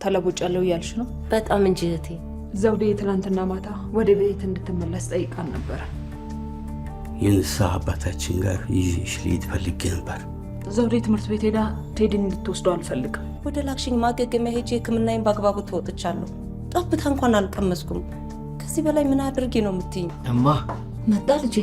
ተለውጫለሁ እያልሽ ነው? በጣም እንጂ እህቴ። ዘውዴ ትናንትና ማታ ወደ ቤት እንድትመለስ ጠይቃን ነበር። የንስሐ አባታችን ጋር ይዤሽ ልሂድ ፈልጌ ነበር። ዘውዴ ትምህርት ቤት ሄዳ ቴዲን እንድትወስደው አልፈልግም። ወደ ላክሽኝ ማገገሚያ ሄጄ ሕክምናዬን በአግባቡ ተወጥቻለሁ። ጠብታ እንኳን አልቀመስኩም። ከዚህ በላይ ምን አድርጌ ነው የምትይኝ? እማ መጣ ልጄ።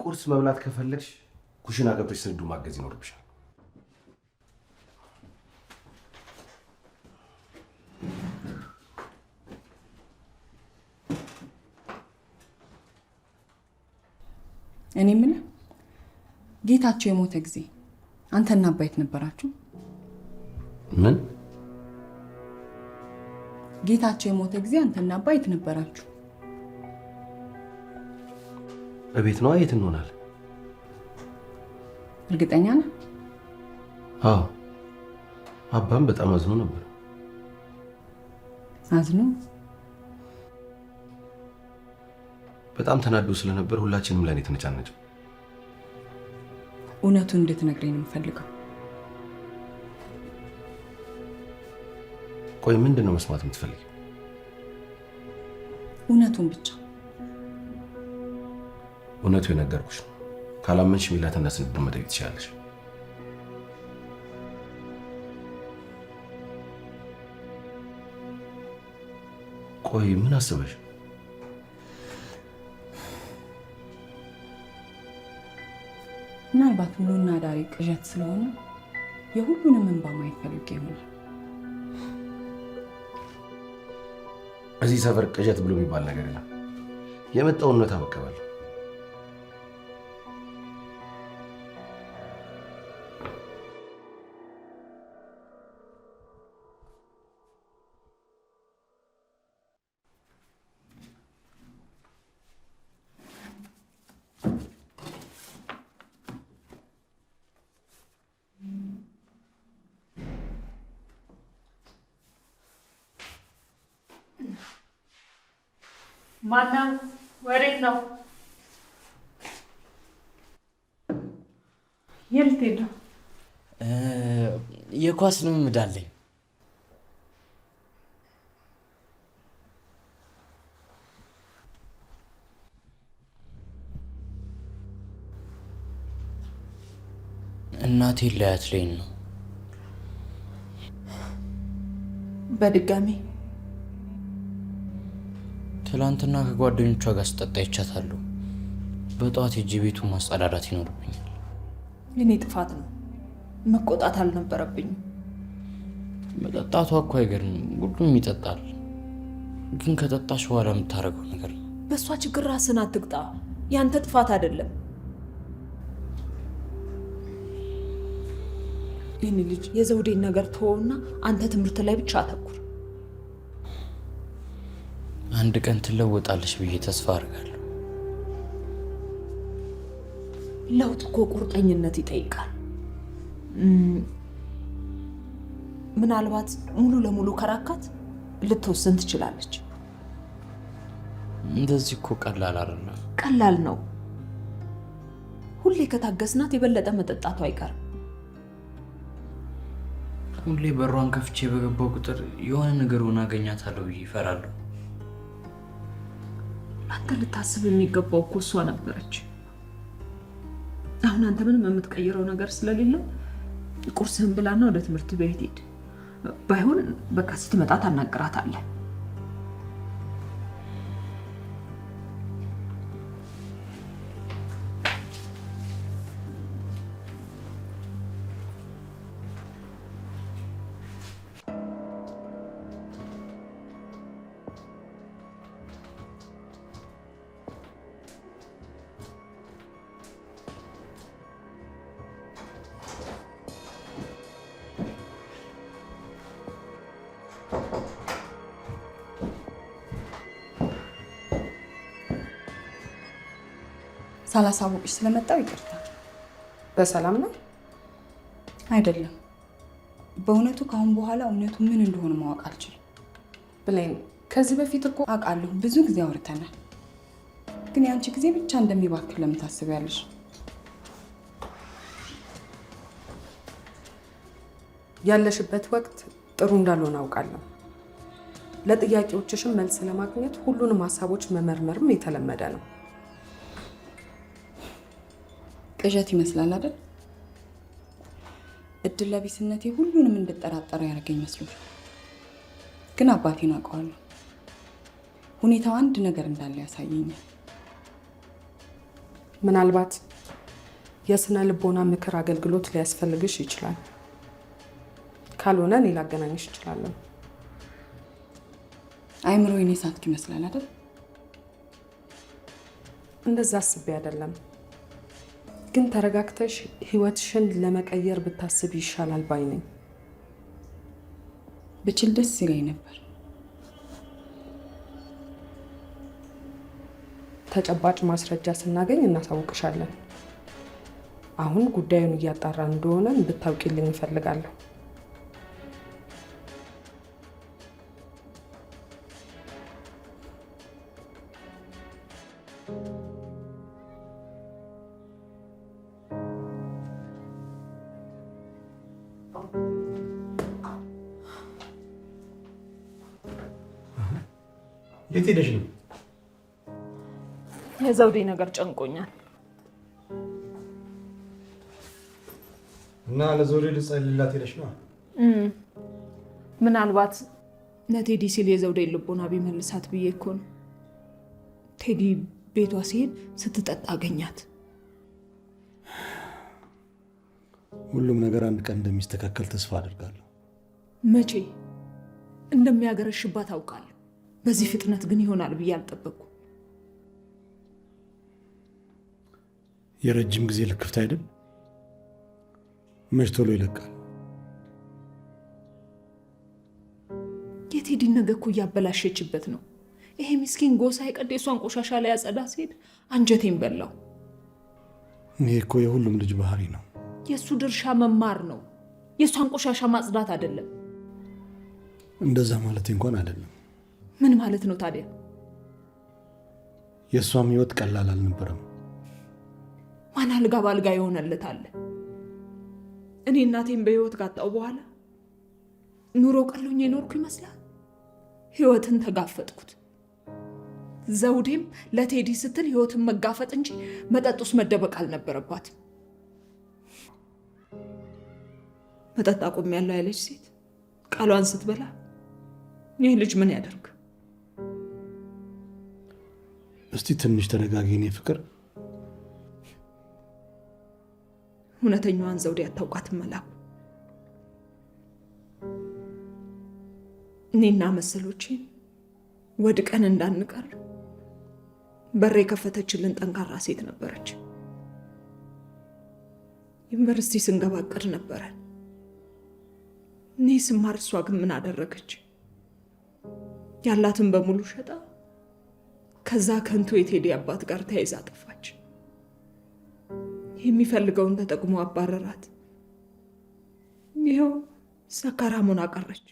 ቁርስ መብላት ከፈለግሽ ኩሽና ገብተሽ ስንዱ ማገዝ ይኖርብሻል። እኔ ምን ጌታቸው የሞተ ጊዜ አንተና አባይት ነበራችሁ? ምን? ጌታቸው የሞተ ጊዜ አንተና አባይት ነበራችሁ? በቤት ነው። የት እንሆናለን? እርግጠኛ ነህ? አዎ። አባም በጣም አዝኖ ነበር። አዝኖ? በጣም ተናዶ ስለነበር ሁላችንም ላይ ነው የተነጫነጨው። እውነቱን እንድትነግረኝ ነው የምፈልገው። ቆይ ምንድን ነው መስማት የምትፈልጊው? እውነቱን ብቻ። እውነቱ የነገርኩሽ ነው። ካላመንሽ ሚላትና ስንዱ መጠየቅ ትችላለሽ። ቆይ ምን አስበሽ? ምናልባት ሙሉና ዳሪ ቅዠት ስለሆነ የሁሉንም እንባ ማየት ፈልጌ ይሆናል። እዚህ ሰፈር ቅዠት ብሎ የሚባል ነገር የለም። የመጣውን እውነታ መቀበል። ማነው? ወዴት ነው? የት ልትሄድ ነው? የኳስ ልምምድ አለኝ። እናቴ ላያት ላይ ነው። በድጋሚ ትላንትና ከጓደኞቿ ጋር ስጠጣ ይቻታለሁ። በጠዋት የእጅ ቤቱን ማጸዳዳት ይኖርብኛል። የኔ ጥፋት ነው። መቆጣት አልነበረብኝም። መጠጣቷ እኮ አይገርምም። ሁሉም ይጠጣል። ግን ከጠጣሽ በኋላ የምታደርገው ነገር ነው። በእሷ ችግር ራስን አትቅጣ። ያንተ ጥፋት አይደለም። የኔ ልጅ የዘውዴን ነገር ተወውና አንተ ትምህርት ላይ ብቻ አተኩር። አንድ ቀን ትለወጣለሽ ብዬ ተስፋ አድርጋለሁ። ለውጥ እኮ ቁርጠኝነት ይጠይቃል። ምናልባት ሙሉ ለሙሉ ከራካት ልትወስን ትችላለች። እንደዚህ እኮ ቀላል አይደለም። ቀላል ነው፣ ሁሌ ከታገስናት የበለጠ መጠጣቱ አይቀርም። ሁሌ በሯን ከፍቼ በገባው ቁጥር የሆነ ነገር ሆና አገኛታለሁ ብዬ እፈራለሁ። አንተ ልታስብ የሚገባው እኮ እሷ ነበረች። አሁን አንተ ምንም የምትቀይረው ነገር ስለሌለ ቁርስህን ብላና ወደ ትምህርት ቤት ሂድ። ባይሆን በቃ ስትመጣ ታናግራታለህ። ሳላሳውቅሽ ስለመጣው ይቅርታ። በሰላም ነው? አይደለም። በእውነቱ ካሁን በኋላ እውነቱ ምን እንደሆነ ማወቅ አልችልም። ብሌን፣ ከዚህ በፊት እኮ አውቃለሁ፣ ብዙ ጊዜ አውርተናል። ግን ያንቺ ጊዜ ብቻ እንደሚባክን ለምን ታስቢያለሽ? ያለሽበት ወቅት ጥሩ እንዳልሆነ አውቃለሁ። ለጥያቄዎችሽም መልስ ለማግኘት ሁሉንም ሀሳቦች መመርመርም የተለመደ ነው። ቅዠት ይመስላል አይደል? እድል ለቢስነቴ ሁሉንም እንድጠራጠር ያደርገኝ መስሎሽ? ግን አባቴን አውቀዋለሁ። ሁኔታው አንድ ነገር እንዳለ ያሳየኛል። ምናልባት የስነ ልቦና ምክር አገልግሎት ሊያስፈልግሽ ይችላል። ካልሆነ እኔ ላገናኝሽ እችላለሁ። አይምሮዬን የሳትክ ይመስላል አይደል? እንደዛ አስቤ አይደለም፣ ግን ተረጋግተሽ ህይወትሽን ለመቀየር ብታስብ ይሻላል ባይ ነኝ። ብችል ደስ ይለኝ ነበር። ተጨባጭ ማስረጃ ስናገኝ እናሳውቅሻለን። አሁን ጉዳዩን እያጣራን እንደሆነ እንድታውቂልኝ እፈልጋለሁ። የት ሄደሽ ነው? የዘውዴ ነገር ጨንቆኛል እና ለዘውዴ ልጸልላት ሄደሽ ነው? ምናልባት ለቴዲ ሲል የዘውዴ ልቦና ቢመልሳት ብዬ እኮ ነው። ቴዲ ቤቷ ሲሄድ ስትጠጣ አገኛት። ሁሉም ነገር አንድ ቀን እንደሚስተካከል ተስፋ አድርጋለሁ። መቼ እንደሚያገረሽባት አውቃለሁ። በዚህ ፍጥነት ግን ይሆናል ብዬ አልጠበቅኩም። የረጅም ጊዜ ልክፍት አይደል? መች ቶሎ ይለቃል። የቴዲን ነገር እኮ እያበላሸችበት ነው። ይሄ ምስኪን ጎሳ የቀድ የሷን ቆሻሻ ላይ ያጸዳ ሲሄድ አንጀቴን በላው። ይሄ እኮ የሁሉም ልጅ ባህሪ ነው። የእሱ ድርሻ መማር ነው፣ የእሷን ቆሻሻ ማጽዳት አይደለም። እንደዛ ማለት እንኳን አይደለም። ምን ማለት ነው ታዲያ? የእሷም ህይወት ቀላል አልነበረም። ማን አልጋ ባልጋ የሆነለት አለ? እኔ እናቴን በህይወት ጋጣው በኋላ ኑሮ ቀሎኝ የኖርኩ ይመስላል? ህይወትን ተጋፈጥኩት። ዘውዴም ለቴዲ ስትል ህይወትን መጋፈጥ እንጂ መጠጥ ውስጥ መደበቅ አልነበረባትም። መጠጥ አቁሜያለሁ ያለች ሴት ቃሏን ስትበላ ይህ ልጅ ምን ያደርግ? እስቲ ትንሽ ተረጋጊ የኔ ፍቅር። እውነተኛዋን ዘውዴ አታውቃትም መላኩ። እኔና መሰሎቼን ወድቀን እንዳንቀር በር የከፈተችልን ጠንካራ ሴት ነበረች። ዩኒቨርሲቲ ስንገባ እቅድ ነበረን። እኔ ስማር እሷ ግን ምን አደረገች? ያላትን በሙሉ ሸጣ ከዛ ከንቱ የቴዲ አባት ጋር ተያይዛ ጠፋች። የሚፈልገውን ተጠቅሞ አባረራት። ይኸው ሰካራሙን አቀረች።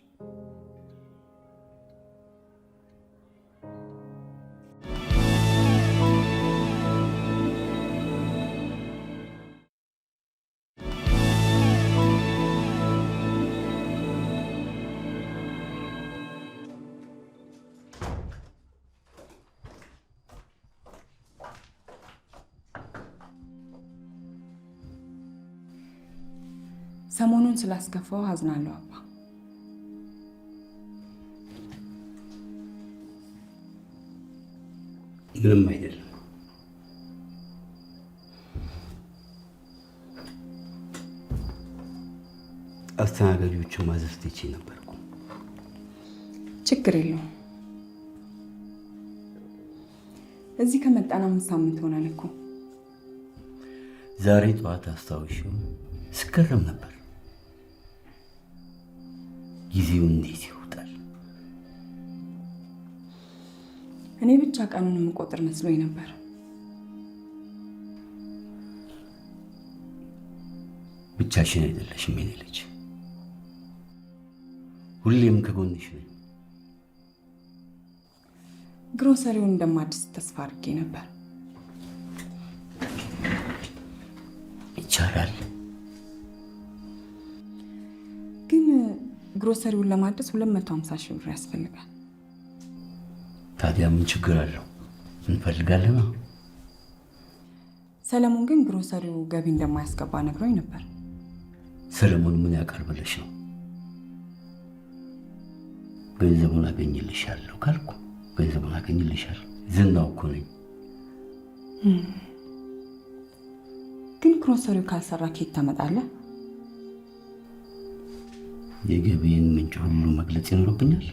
ሰሞኑን ስላስከፋው አዝናለሁ አባ። ምንም አይደለም። አስተናጋጆችን ማዘዝ ትቼ ነበርኩ። ችግር የለውም። እዚህ ከመጣን 5 ሳምንት ሆነን እኮ። ዛሬ ጠዋት አስታውሽው ስገረም ነበር። ጊዜው እንዴት ይወጣል። እኔ ብቻ ቀኑን የምቆጥር መስሎኝ ነበር። ብቻሽን አይደለሽም የኔ ልጅ፣ ሁሌም ከጎንሽ ነኝ። ግሮሰሪውን እንደማድስ ተስፋ አድርጌ ነበር። ይቻላል። ግን ግሮሰሪውን ለማድስ 250 ሺህ ብር ያስፈልጋል። ታዲያ ምን ችግር አለው? እንፈልጋለን። ሰለሞን ግን ግሮሰሪው ገቢ እንደማያስገባ ነግሮኝ ነበር። ሰለሞን ምን ያውቃል ብለሽ ነው? ገንዘቡን አገኝልሻለሁ ካልኩ ገንዘቡን አገኝልሻለሁ። ዝናው እኮ ነኝ። ግን ግሮሰሪው ካልሰራ ኬት ታመጣለህ? የገቢን ምንጭ ሁሉ መግለጽ ይኖርብኛል።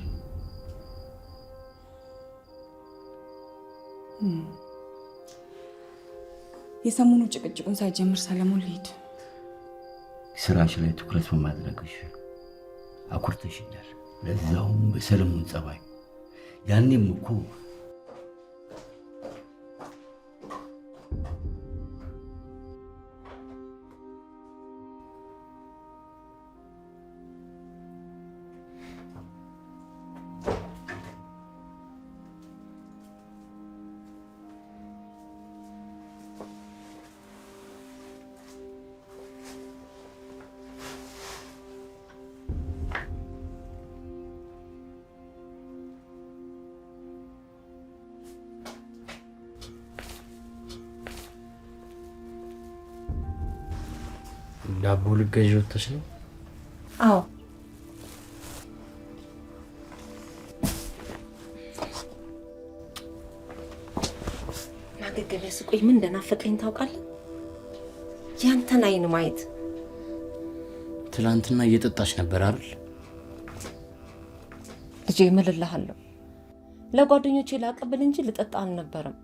የሰሞኑ ጭቅጭቁን ሳይጀምር ሰለሞን ልሂድ። ስራሽ ላይ ትኩረት በማድረግሽ አኩርተሽኛል። ለዛውም በሰለሞን ጸባይ። ያኔም እኮ ዳቦ ልትገዢ ወጥተሽ ነው? አዎ። ማገገሚያ ስቆይ ምን እንደናፈቀኝ ታውቃለህ? ያንተን አይን ማየት። ትላንትና እየጠጣች ነበር አይደል? ልጄ እምልልሃለሁ፣ ለጓደኞቼ ላቀብል እንጂ ልጠጣ አልነበረም።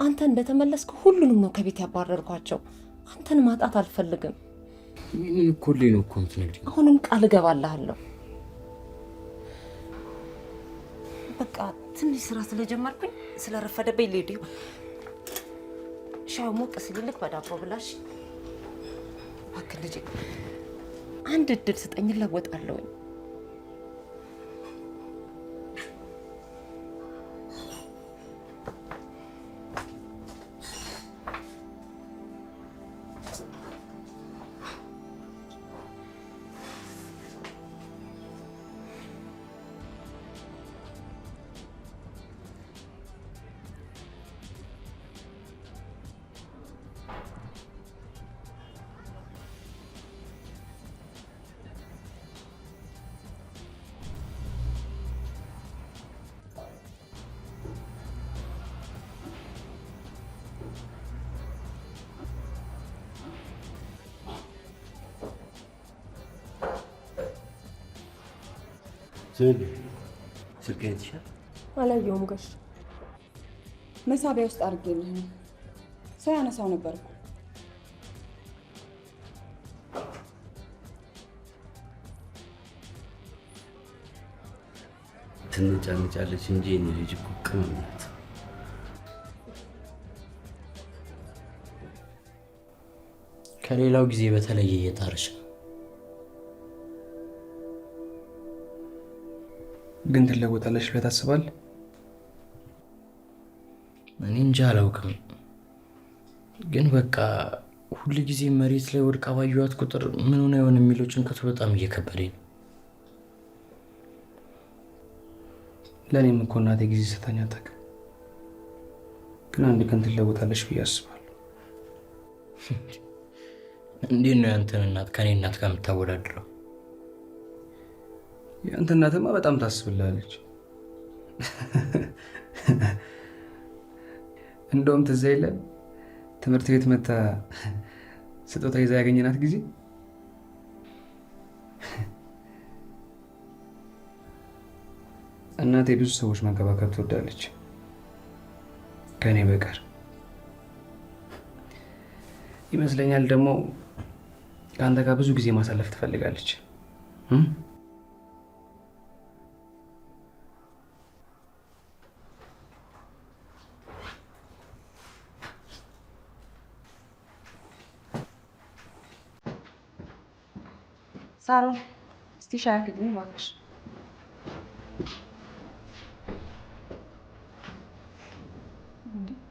አንተ እንደተመለስክ ሁሉንም ነው ከቤት ያባረርኳቸው። አንተን ማጣት አልፈልግም። ምን ኮሌ ነው እኮ የምትነግሪኝ? አሁንም ቃል እገባልሃለሁ። በቃ ትንሽ ስራ ስለጀመርኩኝ ስለረፈደብኝ ልሂድ። ሻው ሞቅ ሲልልክ በዳቦ ብላሽ። እባክህ ልጄ አንድ እድል ስጠኝ፣ እለወጣለሁ። ስልኬን ትሻል? አላየሁም ጋሽ። መሳቢያ ውስጥ አድርጌልህ ነው። ሰው ያነሳው ነበር እኮ። ትንጫንጫለች እንጂ የኔ ልጅ እኮ ቅመም ናት። ከሌላው ጊዜ በተለየ እየጣረች ነው። ግን ትለወጣለች ብለህ ታስባለህ? እኔ እንጃ አላውቅም። ግን በቃ ሁሉ ጊዜ መሬት ላይ ወድቃ ባየኋት ቁጥር ምን ሆነ ይሆን የሚለው ጭንቀቱ በጣም እየከበደኝ ነው። ለእኔም እኮ እናቴ ጊዜ ሰታኝ አታውቅም። ግን አንድ ቀን ትለወጣለች ብዬ አስባለሁ። እንዴት ነው ያንተን እናት ከኔ እናት ጋር የምታወዳድረው? ያንተ እናትማ በጣም ታስብላለች። እንደውም ትዝ አይልም ትምህርት ቤት መታ ስጦታ ይዛ ያገኘናት ጊዜ እናቴ ብዙ ሰዎች መንከባከብ ትወዳለች ከኔ በቀር ይመስለኛል። ደግሞ ከአንተ ጋር ብዙ ጊዜ ማሳለፍ ትፈልጋለች። ሳሮን እስቲ ሻይ አፍልኝ እባክሽ።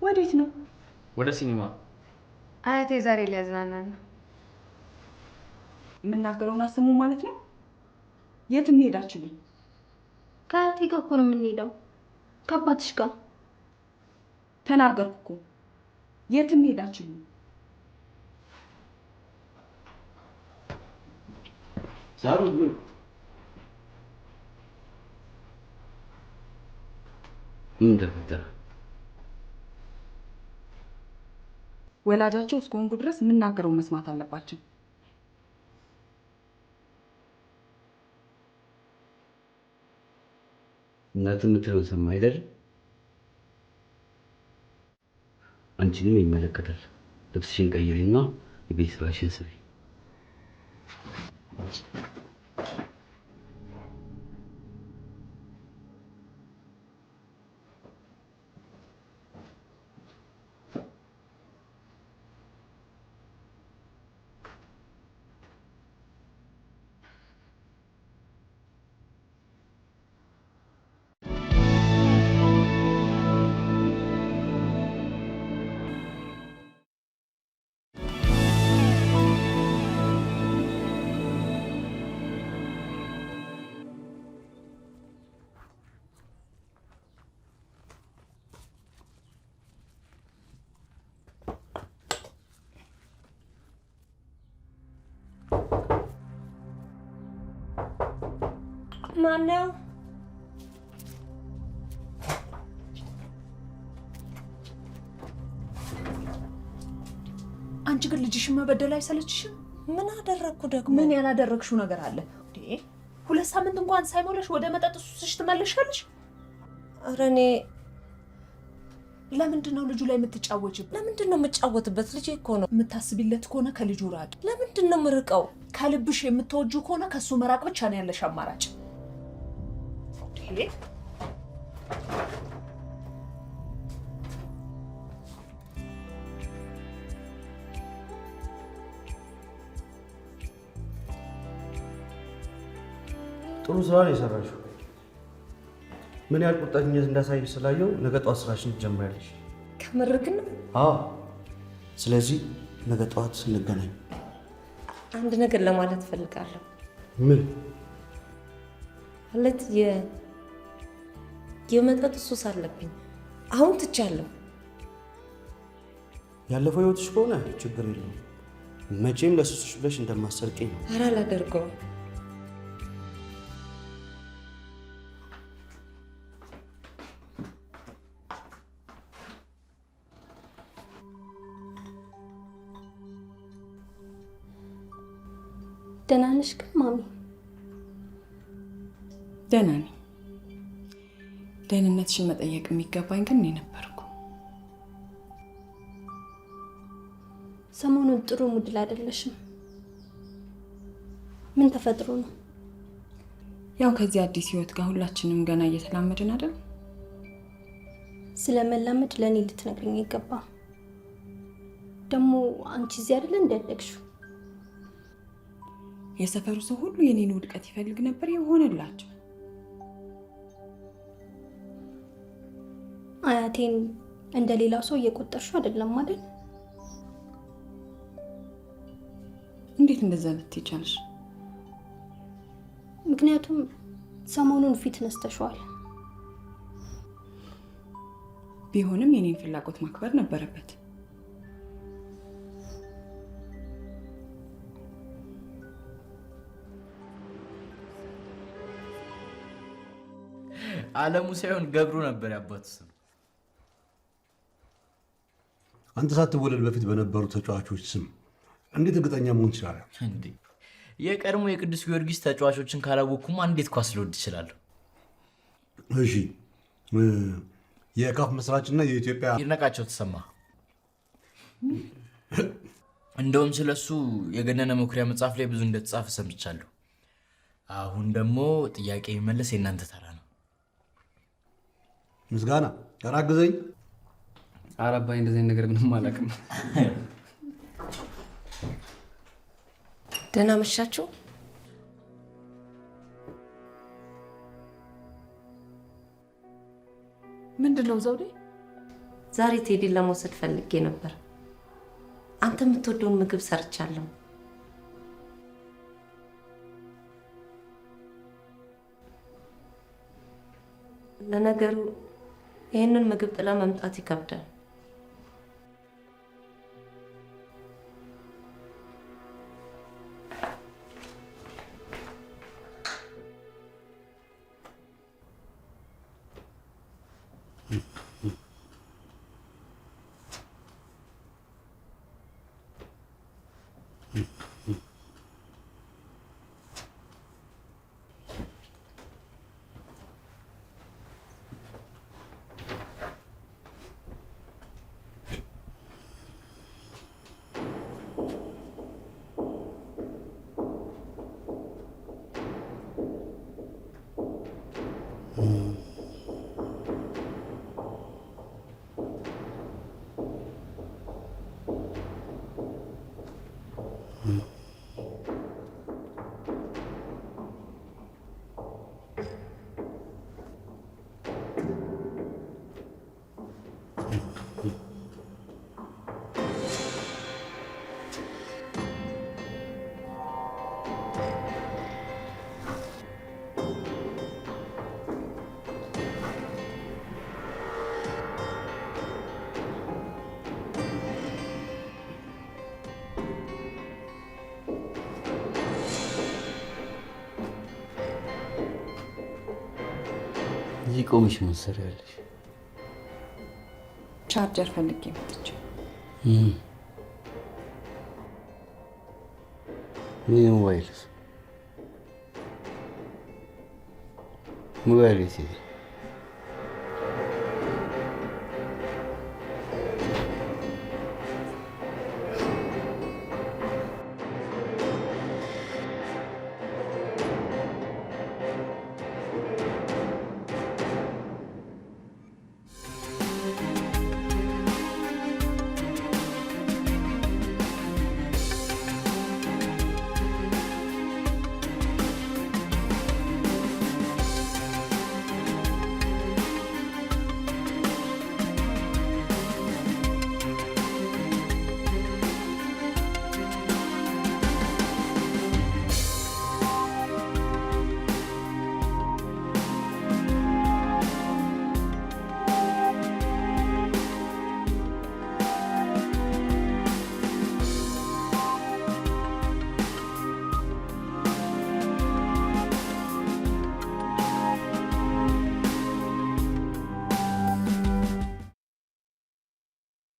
ወዴት ነው? ወደ ሲኒማ። አያቴ ዛሬ ሊያዝናናን ነው። የምናገረውን አስሙ ማለት ነው። የት እንሄዳችሁ? ከአያቴ ጋር እኮ ነው የምንሄደው። ከአባትሽ ጋር ተናገርኩ እኮ። የት እንሄዳችሁ? ሳሩ ምን ተፈጠረ? ወላጃቸው እስከሆንኩ ድረስ የምናገረው መስማት አለባቸው። እናት የምትለው ሰማ አይደል? አንቺንም ይመለከታል። ልብስሽን ቀይሪና የቤት ስራሽን ስሪ። ማነው? አንቺ ግን ልጅሽን መበደል አይሰለችሽም? ምን አደረግኩ ደግሞ? ምን ያላደረግሽው ነገር አለ? 2 ሳምንት እንኳን ሳይሞላሽ ወደ መጠጥ ሱስሽ ትመለሻለሽ? ኧረ እኔ ለምንድን ነው ልጁ ላይ የምትጫወችበት? ለምንድን ነው የምጫወትበት? ልጄ እኮ ነው። የምታስቢለት ከሆነ ከልጁ ራቂ። ለምንድን ነው የምርቀው? ከልብሽ የምትወጁ ከሆነ ከሱ መራቅ ብቻ ነው ያለሽ አማራጭ። ጥሩ ስራ ነው የሰራሽው። ምን ያህል ቁርጠኝነት እንዳሳየሽ ስላየው ነገ ጠዋት ስራሽን ትጀምሪያለሽ። ከምር ግን? አዎ። ስለዚህ ነገ ጠዋት እንገናኝ። አንድ ነገር ለማለት ፈልጋለሁ። ምን? ማለት የመጠጥ ሱስ አለብኝ። አሁን ትቻለሁ። ያለፈው ህይወትሽ ከሆነ ችግር የለውም። መቼም ለሱስሽ ብለሽ እንደማሰርቀኝ ነው። ኧረ አላደርገውም። ደህና ነሽ ግን ማሚ? ደህና ነኝ። ደህንነትሽን መጠየቅ የሚገባኝ ግን እኔ ነበርኩ። ሰሞኑን ጥሩ ሙድ ላይ አይደለሽም። ምን ተፈጥሮ ነው? ያው ከዚህ አዲስ ህይወት ጋር ሁላችንም ገና እየተላመድን አይደል? ስለመላመድ ለእኔ ልትነግሪኝ ይገባ። ደግሞ አንቺ እዚህ አይደለ እንዲያደግሽው? የሰፈሩ ሰው ሁሉ የኔን ውድቀት ይፈልግ ነበር። የሆነላቸው አያቴን እንደ ሌላው ሰው እየቆጠርሽው አይደለም አይደል? እንዴት እንደዛ ልትይ ቻልሽ? ምክንያቱም ሰሞኑን ፊት ነስተሽዋል። ቢሆንም የኔን ፍላጎት ማክበር ነበረበት። አለሙ ሳይሆን ገብሩ ነበር ያባቱ ስም። አንተ ሳትወለድ በፊት በነበሩ ተጫዋቾች ስም እንዴት እርግጠኛ መሆን ትችላለህ? እንዴ የቀድሞ የቅዱስ ጊዮርጊስ ተጫዋቾችን ካላወቅኩማ እንዴት ኳስ ልወድ እችላለሁ? እሺ የካፍ መስራችና የኢትዮጵያ ይድነቃቸው ተሰማ። እንደውም ስለሱ የገነነ መኩሪያ መጽሐፍ ላይ ብዙ እንደተጻፈ ሰምቻለሁ። አሁን ደግሞ ጥያቄ የሚመለስ የእናንተ ተራ ነው። ምስጋና ያራግዘኝ። ኧረ አባዬ እንደዚህ ነገር ምንም አላውቅም። ደህና መሻችሁ። ምንድን ነው ዘውዴ? ዛሬ ቴዲን ለመውሰድ ፈልጌ ነበር። አንተ የምትወደውን ምግብ ሰርቻለሁ። ለነገሩ ይህንን ምግብ ጥላ መምጣት ይከብዳል። እዚህ ቆመሽ ምን ትሰሪያለሽ? ቻርጀር ፈልጌ መጥቼ። ሞባይል የት ሄደ?